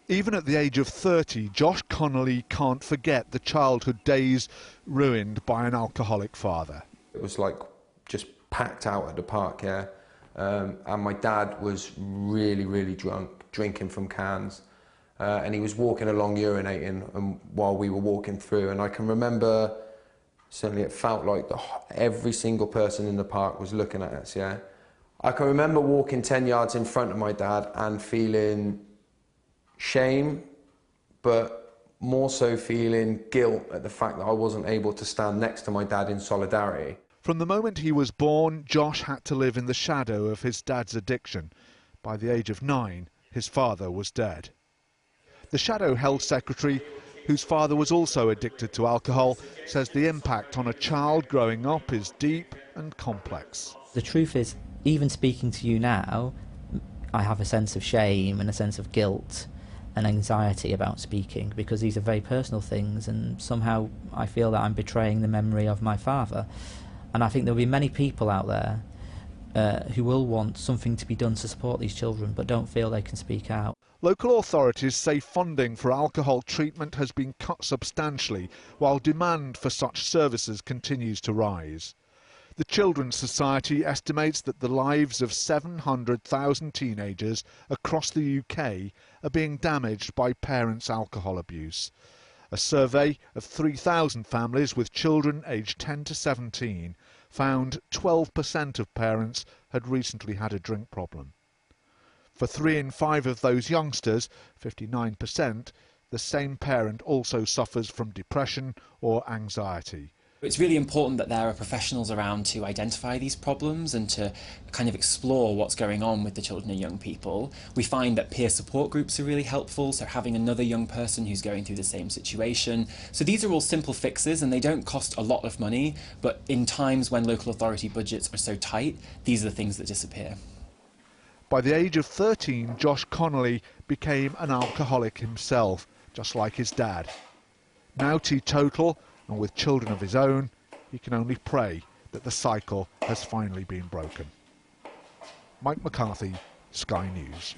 Even at the age of 30, Josh Connolly can't forget the childhood days ruined by an alcoholic father. It was like just packed out at the park, yeah. And my dad was really, really drunk, drinking from cans. And he was walking along urinating while we were walking through. And I can remember, certainly it felt like every single person in the park was looking at us, yeah. I can remember walking 10 yards in front of my dad and feeling shame, but more so feeling guilt at the fact that I wasn't able to stand next to my dad in solidarity. From the moment he was born, Josh had to live in the shadow of his dad's addiction. By the age of 9, his father was dead. The Shadow Health Secretary, whose father was also addicted to alcohol, says the impact on a child growing up is deep and complex. The truth is, even speaking to you now, I have a sense of shame and a sense of guilt and anxiety about speaking, because these are very personal things, and somehow I feel that I'm betraying the memory of my father. And I think there'll be many people out there who will want something to be done to support these children but don't feel they can speak out. Local authorities say funding for alcohol treatment has been cut substantially, while demand for such services continues to rise. The Children's Society estimates that the lives of 700,000 teenagers across the UK are being damaged by parents' alcohol abuse. A survey of 3,000 families with children aged 10 to 17 found 12% of parents had recently had a drink problem. For 3 in 5 of those youngsters, 59%, the same parent also suffers from depression or anxiety. It's really important that there are professionals around to identify these problems and to kind of explore what's going on with the children and young people. We find that peer support groups are really helpful, so having another young person who's going through the same situation. So these are all simple fixes and they don't cost a lot of money, but in times when local authority budgets are so tight, these are the things that disappear. By the age of 13, Josh Connolly became an alcoholic himself, just like his dad. Now teetotal, and with children of his own, he can only pray that the cycle has finally been broken. Mike McCarthy, Sky News.